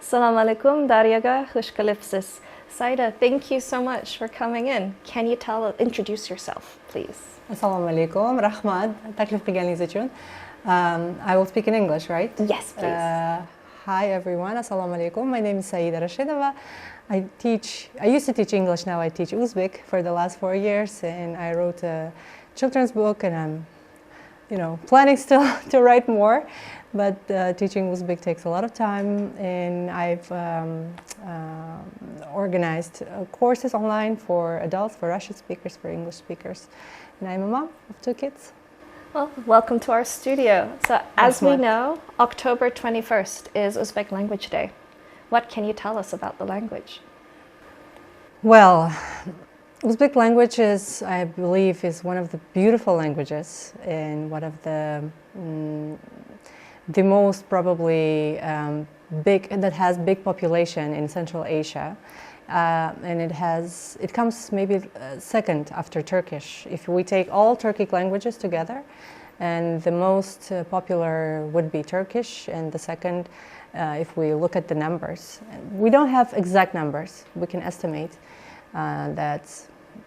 Assalamu alaikum, Daryaga, Khushkalifsis. Saida, thank you so much for coming in. Can you introduce yourself, please? Assalamu alaikum, Rahmad. Taklif bigan I will speak in English, right? Yes, please. Hi everyone, Assalamu alaikum. My name is Saida Rashidova. I used to teach English, now I teach Uzbek for the last 4 years, and I wrote a children's book, and I'm planning still to write more, but teaching Uzbek takes a lot of time, and I've organized courses online for adults, for Russian speakers, for English speakers, and I'm a mom of 2 kids. Well, welcome to our studio. So as we know, October 21st is Uzbek Language Day. What can you tell us about the language? Well, Uzbek language I believe, is one of the beautiful languages and one of the most probably that has big population in Central Asia. And it comes maybe second after Turkish. If we take all Turkic languages together, and the most popular would be Turkish, and the second, if we look at the numbers. We don't have exact numbers. We can estimate that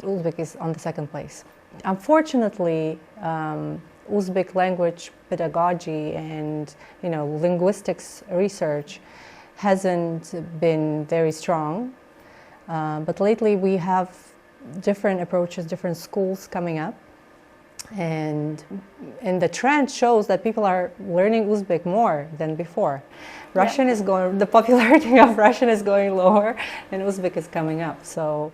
Uzbek is on the second place. Unfortunately, Uzbek language pedagogy and linguistics research hasn't been very strong. But lately we have different approaches, different schools coming up, and the trend shows that people are learning Uzbek more than before. Russian is going, the popularity of Russian is going lower, and Uzbek is coming up. So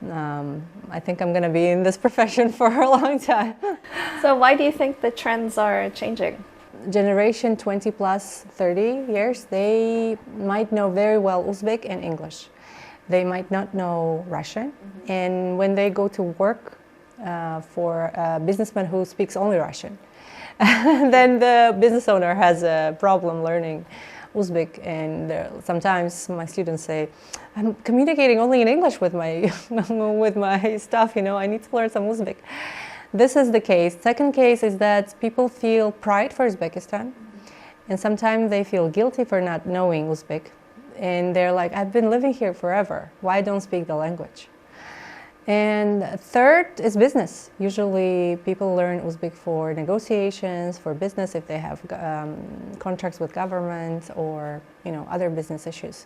I think I'm going to be in this profession for a long time. So why do you think the trends are changing? Generation 20 plus 30 years, they might know very well Uzbek and English. They might not know Russian, and when they go to work for a businessman who speaks only Russian, then the business owner has a problem learning Uzbek. And sometimes my students say, "I'm communicating only in English with my with my staff. I need to learn some Uzbek." This is the case. Second case is that people feel pride for Uzbekistan, and sometimes they feel guilty for not knowing Uzbek. And they're like, I've been living here forever. Why don't speak the language? And third is business. Usually people learn Uzbek for negotiations, for business, if they have contracts with government or other business issues.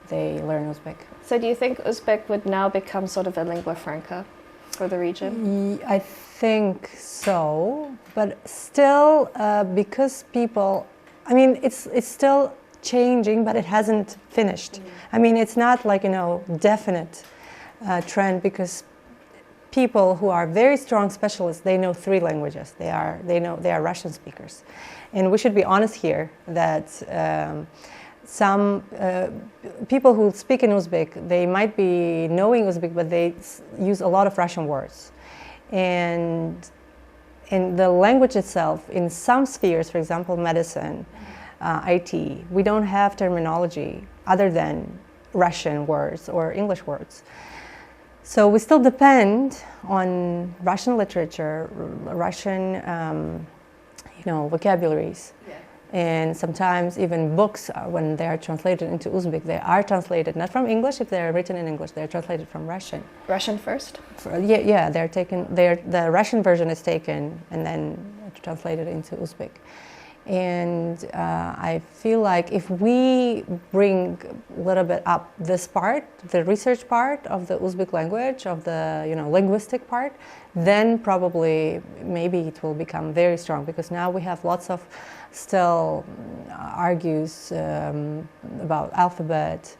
They learn Uzbek. So do you think Uzbek would now become sort of a lingua franca for the region? I think so, but still, because people, it's still changing, but it hasn't finished. It's not like definite trend, because people who are very strong specialists, they know 3 languages. They are Russian speakers, and we should be honest here that some people who speak in Uzbek, they might be knowing Uzbek, but they use a lot of Russian words, and in the language itself, in some spheres, for example, medicine, IT, we don't have terminology other than Russian words or English words. So we still depend on Russian literature, Russian, vocabularies. Yeah. And sometimes even books, when they are translated into Uzbek, they are translated not from English. If they are written in English, they are translated from Russian. Russian first? They're taken. The Russian version is taken and then translated into Uzbek. And I feel like if we bring a little bit up this part, the research part of the Uzbek language, of the linguistic part, then probably maybe it will become very strong, because now we have lots of still argues about alphabet,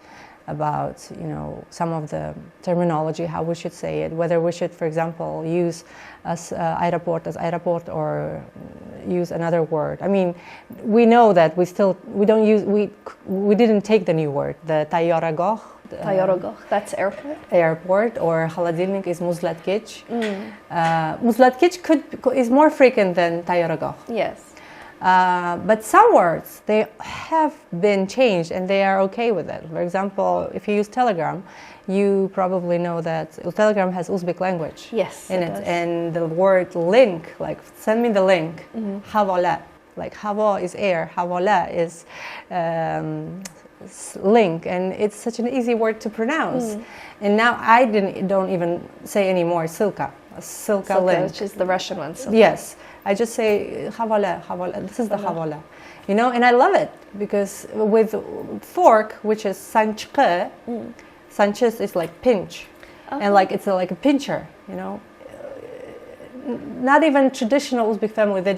about some of the terminology, how we should say it, whether we should, for example, use aeroport as aeroport or use another word. We know that we don't use, we didn't take the new word, the tayyaragoh. Tayyaragoh, that's airport? Airport, or холодильник is muzlatkich. Muzlatkich is more frequent than tayyaragoh. Yes. But some words, they have been changed and they are okay with it. For example, if you use Telegram, you probably know that Telegram has Uzbek language in it. And the word link, like send me the link, havola. Like hava is air, havala is link, and it's such an easy word to pronounce. And now I don't even say anymore silka link, which is the Russian one. Silka. Yes, I just say havala. This is the havala, you know, and I love it because with fork, which is sanchke, sanchis is like pinch, and like it's like a pincher, you know. Not even traditional Uzbek family. They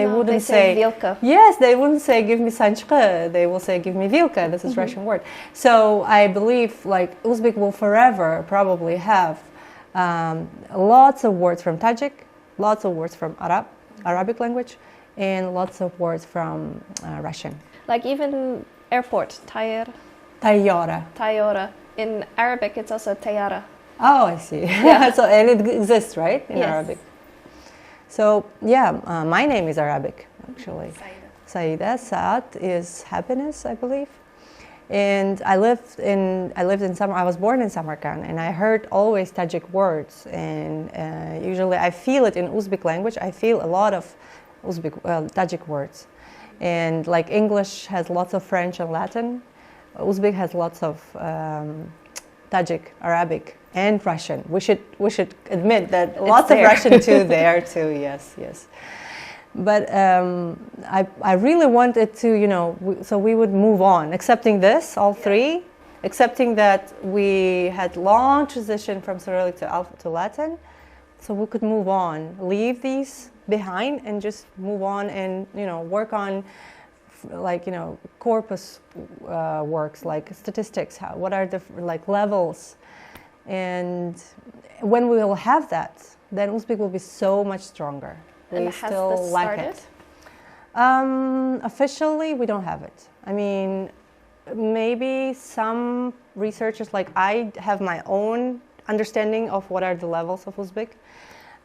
wouldn't say vilka. Yes, they wouldn't say give me sanchke. They will say give me vilka. This is Russian word. So I believe like Uzbek will forever probably have lots of words from Tajik, lots of words from Arabic language, and lots of words from Russian. Like even airport, Tayyara. In Arabic, it's also tayara. Oh, I see. Yeah. So and it exists, right, in Arabic. So yeah, my name is Arabic actually. Saida. Saad is happiness, I believe. And I lived in I was born in Samarkand, and I heard always Tajik words, and usually I feel it in Uzbek language. I feel a lot of Tajik words, and like English has lots of French and Latin, Uzbek has lots of Tajik, Arabic, and Russian. We should admit that lots of Russian too there too. Yes. But I really wanted to, you know, so we would move on, accepting this, all three, accepting that we had long transition from Cyrillic to Latin, so we could move on, leave these behind, and just move on and, you know, work on, like, you know, corpus works, like statistics, what are the like levels, and when we will have that, then Uzbek will be so much stronger. And we still like it. Officially, we don't have it. I mean, maybe some researchers, like I have my own understanding of what are the levels of Uzbek,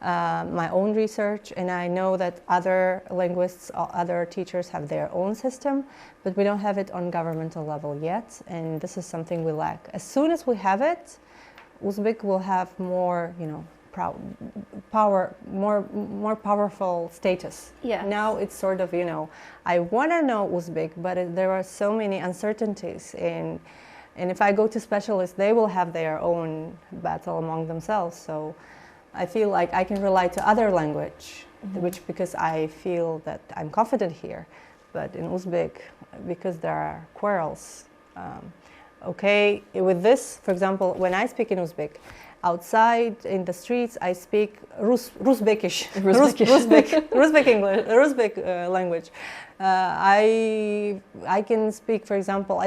my own research, and I know that other linguists, other teachers have their own system, but we don't have it on governmental level yet, and this is something we lack. As soon as we have it, Uzbek will have more, you know, more powerful status. Yeah. Now it's sort of, you know, I want to know Uzbek, but there are so many uncertainties, and if I go to specialists, they will have their own battle among themselves. So I feel like I can rely to other language, which because I feel that I'm confident here. But in Uzbek, because there are quarrels. Okay, with this, for example, when I speak in Uzbek, outside in the streets, I speak Uzbekish English, Uzbek language. I can speak, for example,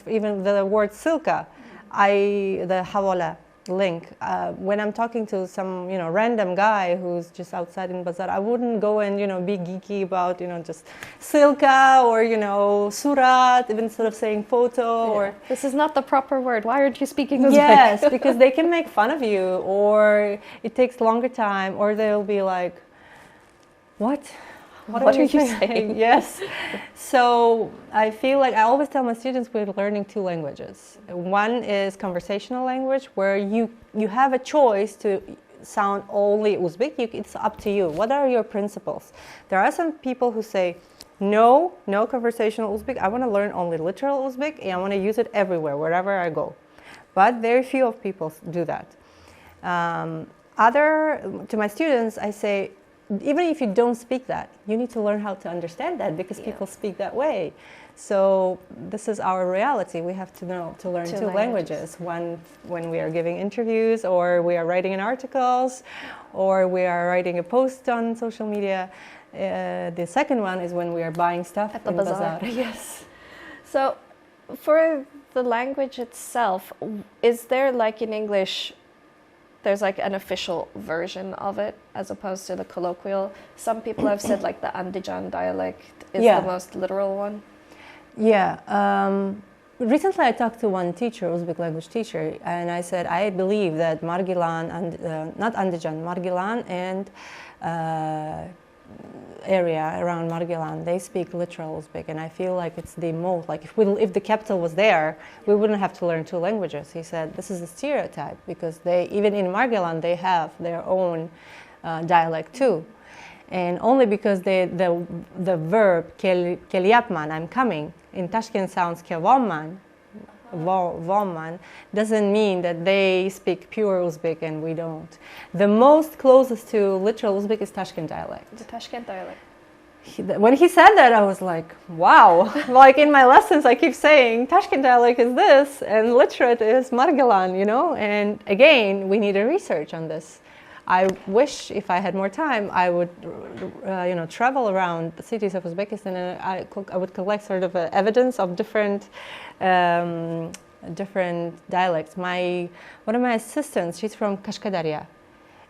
even the word silka, the hawala link. When I'm talking to some, you know, random guy who's just outside in bazaar, I wouldn't go and, you know, be geeky about, you know, just silka or, you know, surat, even instead of saying photo. Or this is not the proper word. Why aren't you speaking Uzbek? Yes, because they can make fun of you, or it takes longer time, or they'll be like, what are you saying? Yes. So I feel like I always tell my students we're learning two languages. One is conversational language, where you have a choice to sound only Uzbek. It's up to you. What are your principles? There are some people who say, no conversational Uzbek. I want to learn only literal Uzbek, and I want to use it everywhere, wherever I go. But very few of people do that. To my students, I say, even if you don't speak that, you need to learn how to understand that, because people speak that way. So this is our reality. We have to know to learn two languages. One when we are giving interviews, or we are writing in articles, or we are writing a post on social media. The second one is when we are buying stuff at the in bazaar. Yes. So for the language itself, is there, like in English, there's like an official version of it as opposed to the colloquial? Some people have said like the Andijan dialect is the most literal one. Yeah. Recently I talked to one teacher, Uzbek language teacher, and I said I believe that Margilan, and not Andijan, Margilan and area around Margilan, they speak literal Uzbek, and I feel like it's the most, like if the capital was there, we wouldn't have to learn two languages. He said this is a stereotype, because even in Margilan they have their own dialect too. And only because the verb kelyapman, I'm coming, in Tashkent sounds kelvamman, Vomman, doesn't mean that they speak pure Uzbek and we don't. The most closest to literal Uzbek is Tashkent dialect. The Tashkent dialect. When he said that, I was like, wow. Like in my lessons, I keep saying Tashkent dialect is this and literate is Margalan, you know? And again, we need a research on this. I wish if I had more time, I would, travel around the cities of Uzbekistan and I would collect sort of evidence of different dialects. One of my assistants, she's from Kashkadarya,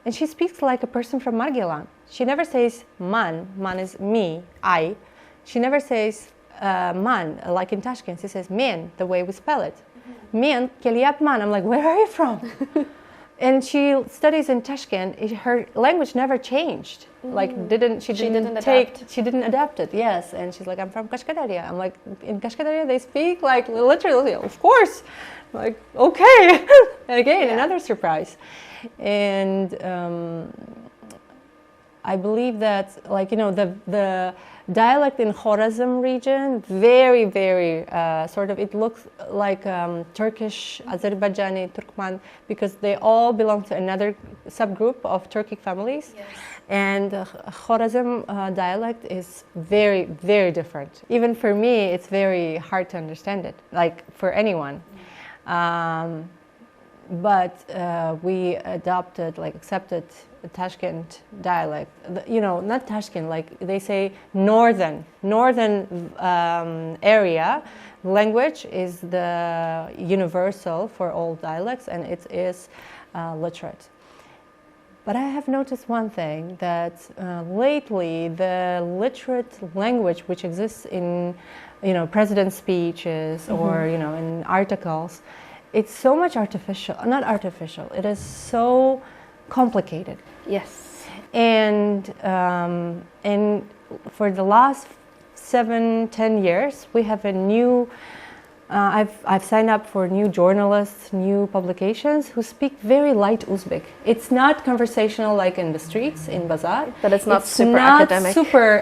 and she speaks like a person from Margilan. She never says man is me, I. She never says man, like in Tashkent. She says men, the way we spell it. Men, kelyap man. I'm like, where are you from? And she studies in Tashkent. Her language never changed. Like she didn't adapt it. Yes, and she's like, I'm from Kashkadarya. I'm like, in Kashkadarya they speak like literally, of course. Like, okay. And again, another surprise. And I believe that, like, the dialect in Khorazm region, very, very sort of, it looks like Turkish, Azerbaijani, Turkmen, because they all belong to another subgroup of Turkic families. Yes. And Khorazm dialect is very, very different. Even for me, it's very hard to understand it, like for anyone. But we accepted Tashkent dialect. Not Tashkent, like they say northern area language is the universal for all dialects, and it is literate. But I have noticed one thing, that lately the literate language which exists in president speeches or in articles, it's so much not artificial, it is so complicated. Yes. And for the last 7-10 years, we have a new, I've signed up for new journalists, new publications who speak very light Uzbek. It's not conversational like in the streets, in Bazaar. But it's not super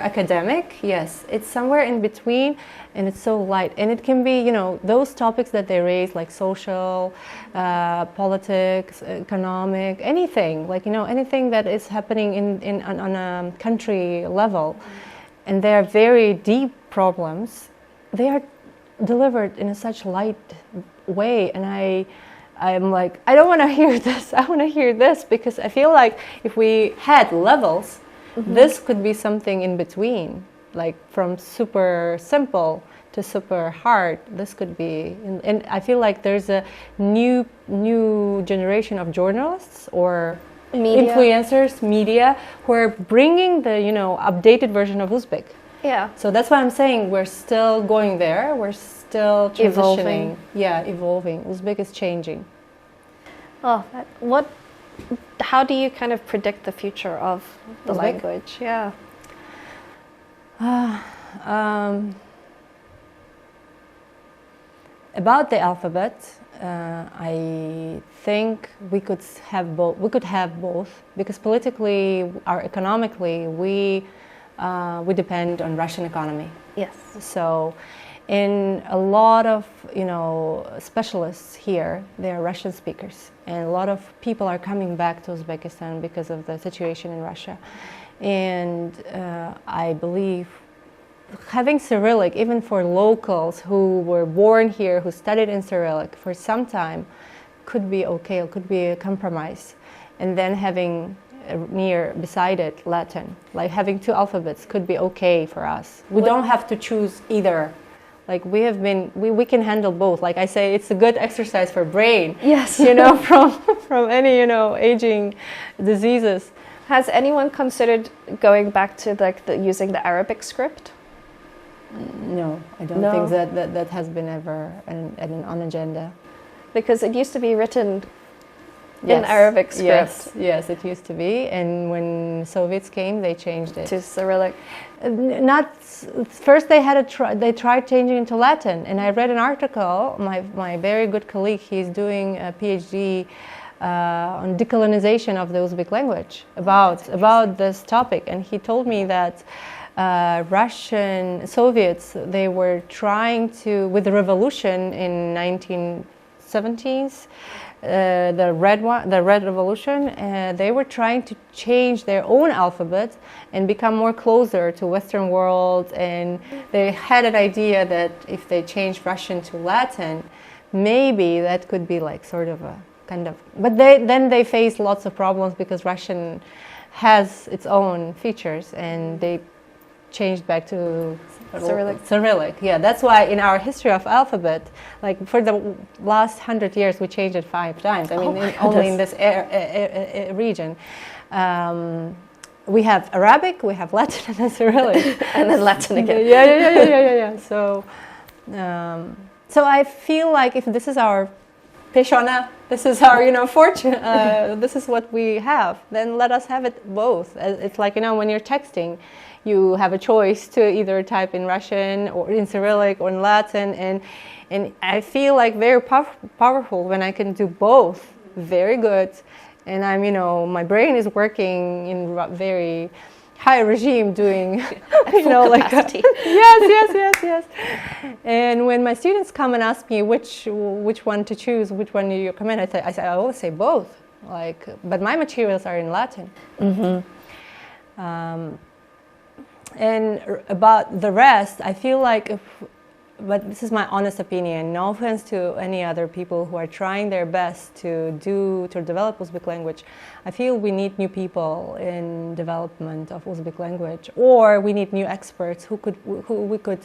academic. Yes. It's somewhere in between, and it's so light. And it can be, those topics that they raise, like social, politics, economic, anything, like, anything that is happening on a country level. And they are very deep problems. They are delivered in such light way, and I'm like, I don't want to hear this, I want to hear this, because I feel like if we had levels, this could be something in between, like from super simple to super hard. This could be, and I feel like there's a new generation of journalists or influencers, media, who are bringing the updated version of Uzbek. Yeah. So that's why I'm saying we're still going there. We're still transitioning. Evolving. Uzbek is changing. Oh, how do you kind of predict the future of the Uzbek? language? Yeah. About the alphabet, I think we could have both. We could have both because politically or economically, we depend on Russian economy. Yes. So, in a lot of specialists here, they are Russian speakers, and a lot of people are coming back to Uzbekistan because of the situation in Russia. And I believe having Cyrillic, even for locals who were born here, who studied in Cyrillic for some time, could be okay. It could be a compromise, and then having beside it Latin, like having two alphabets could be okay for us. We don't have to choose either. Like we can handle both. Like I say, it's a good exercise for brain. Yes. From any aging diseases. Has anyone considered going back to using the Arabic script? No, I don't think that has been ever on agenda. Because it used to be written in Arabic script. Yes, it used to be, and when Soviets came, they changed it to Cyrillic. First they tried changing it to Latin, and I read an article. My very good colleague, he's doing a PhD on decolonization of the Uzbek language about this topic, and he told me that Russian Soviets, they were trying to, with the revolution in 1970s, the Red Revolution, they were trying to change their own alphabet and become more closer to Western world, and they had an idea that if they changed Russian to Latin, maybe that could be like sort of a kind of, but then they faced lots of problems because Russian has its own features, and they changed back to Cyrillic. Yeah, that's why in our history of alphabet, like for the last 100 years, we changed it 5 times. I mean, only in this region. We have Arabic, we have Latin, and then Cyrillic, and then Latin again. Yeah. So, so I feel like if this is our Peshona, this is our, fortune, this is what we have, then let us have it both. It's like, when you're texting, you have a choice to either type in Russian or in Cyrillic or in Latin, and I feel like very powerful when I can do both very good, and I'm, my brain is working in very high regime doing, capacity. Yes. And when my students come and ask me which one to choose, which one you recommend, I always say both. But my materials are in Latin. Mm-hmm. And about the rest, I feel like but this is my honest opinion, no offense to any other people who are trying their best to develop Uzbek language. I feel we need new people in development of Uzbek language, or we need new experts who we could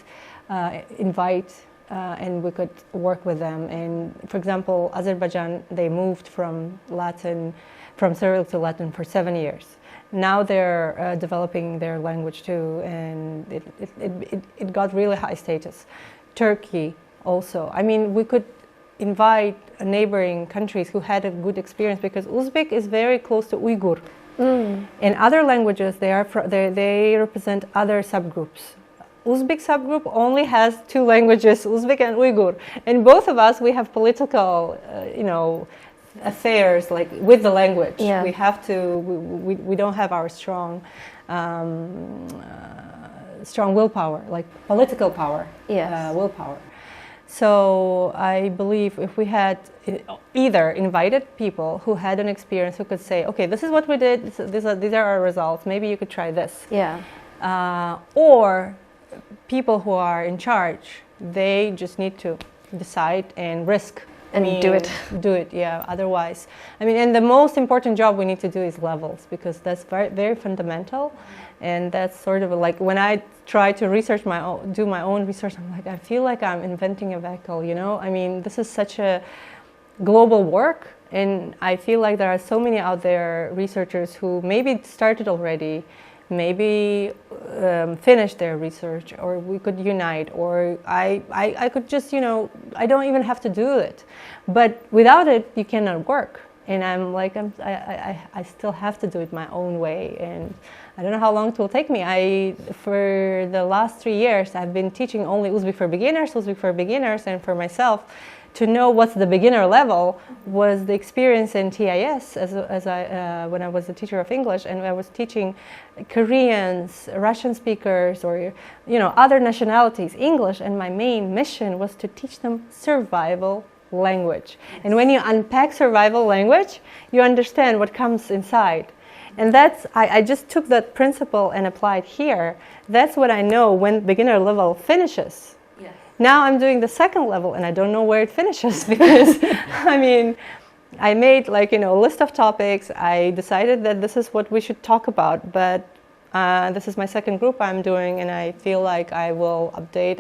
invite and we could work with them. And for example, Azerbaijan, they moved from Cyrillic to Latin for 7 years. Now they're developing their language too, and it got really high status. Turkey also. I mean, we could invite neighboring countries who had a good experience, because Uzbek is very close to Uyghur. In other languages, they represent other subgroups. Uzbek subgroup only has 2 languages, Uzbek and Uyghur, and both of us, we have political, affairs like with the language. Yeah. We have to. We don't have our strong willpower, like political power. Yes. Willpower. So I believe if we had either invited people who had an experience, who could say, okay, this is what we did. These are our results. Maybe you could try this. Yeah. Or people who are in charge, they just need to decide and risk. Do it, yeah. Otherwise, and the most important job we need to do is levels, because that's very, very fundamental, and that's sort of like when I try to do my own research, I'm like, I feel like I'm inventing a vehicle, this is such a global work, and I feel like there are so many out there researchers who maybe started already, maybe finish their research, or we could unite, or I could just, I don't even have to do it. But without it, you cannot work. And I'm like, I still have to do it my own way. And I don't know how long it will take me. For the last 3 years, I've been teaching only Uzbek for beginners, and for myself, to know what's the beginner level was the experience in TIS when I was a teacher of English, and I was teaching Koreans, Russian speakers, or other nationalities English, and my main mission was to teach them survival language. Yes. And when you unpack survival language, you understand what comes inside. And I just took that principle and applied here. That's what I know when beginner level finishes. Now I'm doing the second level, and I don't know where it finishes, because I made a list of topics. I decided that this is what we should talk about, but this is my second group I'm doing, and I feel like I will upgrade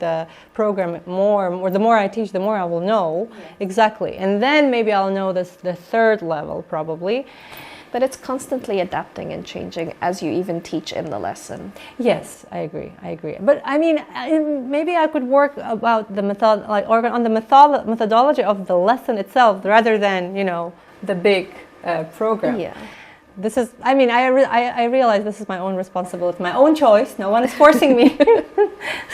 the program more, or the more I teach, the more I will know. Yes. Exactly. And then maybe I'll know the third level probably. But it's constantly adapting and changing as you even teach in the lesson. Yes, I agree. But maybe I could work about the on the methodology of the lesson itself, rather than the big program. Yeah. this is, I mean, I realize this is my own responsibility, my own choice. No one is forcing me.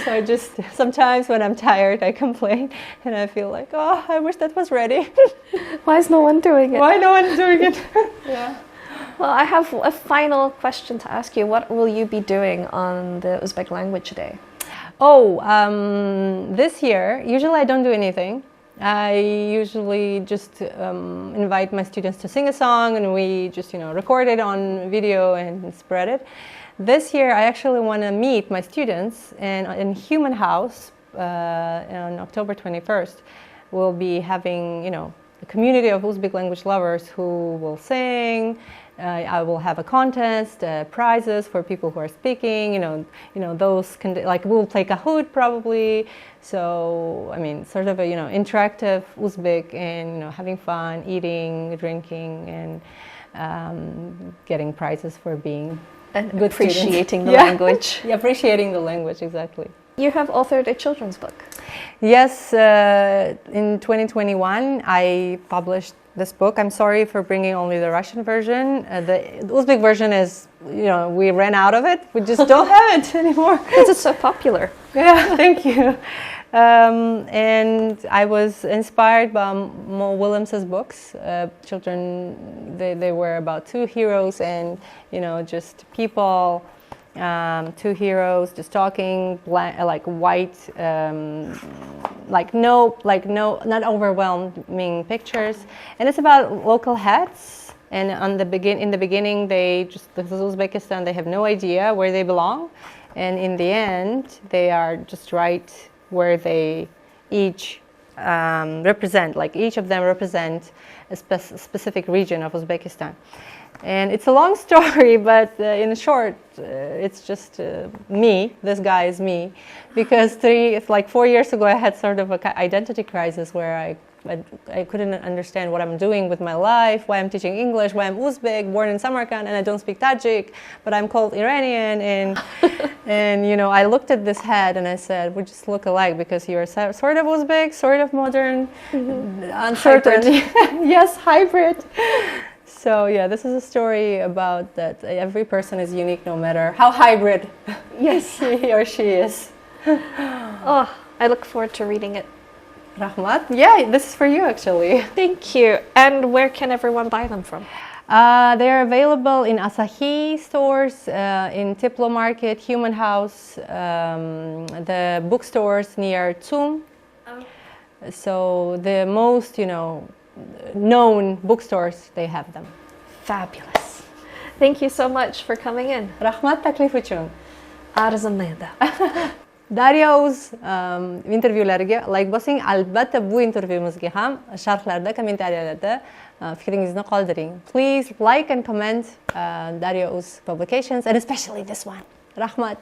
So I just, sometimes when I'm tired, I complain and I feel like, oh, I wish that was ready. Why is no one doing it? Why no one doing it? Yeah. Well, I have a final question to ask you. What will you be doing on the Uzbek Language Day? Oh, this year, usually I don't do anything. I usually just invite my students to sing a song and we just, record it on video and spread it. This year, I actually want to meet my students and in Human House on October 21st. We'll be having, a community of Uzbek language lovers who will sing. I will have a contest, prizes for people who are speaking. Those we'll play Kahoot probably. So I mean, sort of a interactive Uzbek and having fun, eating, drinking, and getting prizes for being and good appreciating students. the language. Yeah, appreciating the language, exactly. You have authored a children's book. Yes, in 2021 I published this book. I'm sorry for bringing only the Russian version. The Uzbek version is, we ran out of it. We just don't have it anymore. Because it's so popular. Yeah, thank you. And I was inspired by Mo Williams's books. Children, they were about two heroes and, just people, two heroes just talking, like white, not overwhelming pictures. And it's about local heads. And in the beginning, this is Uzbekistan, they have no idea where they belong. And in the end, they are just right where they each represent, like each of them represent a specific region of Uzbekistan. And it's a long story, but in short, it's just me. This guy is me. Because 4 years ago, I had sort of an identity crisis where I couldn't understand what I'm doing with my life, why I'm teaching English, why I'm Uzbek, born in Samarkand, and I don't speak Tajik, but I'm called Iranian. And I looked at this head and I said, we just look alike because you're sort of Uzbek, sort of modern, uncertain. Yes, hybrid. So yeah, this is a story about that every person is unique no matter how hybrid yes he or she is. Oh, I look forward to reading it. Rahmat, yeah, this is for you actually. Thank you. And where can everyone buy them from? They are available in Asahi stores, in Tiplo Market, Human House, the bookstores near Tsum. Oh. So the most, known bookstores, they have them. Fabulous. Thank you so much for coming in. Rahmat, taklif uchun. Arzumaydi. Daryo Uz intervyulariga like bosing. Albatta bu intervyumizga ham sharhlarda, kommentariyalarda fikringizni qoldiring. Please like and comment Daryo Uz publications and especially this one. Rahmat.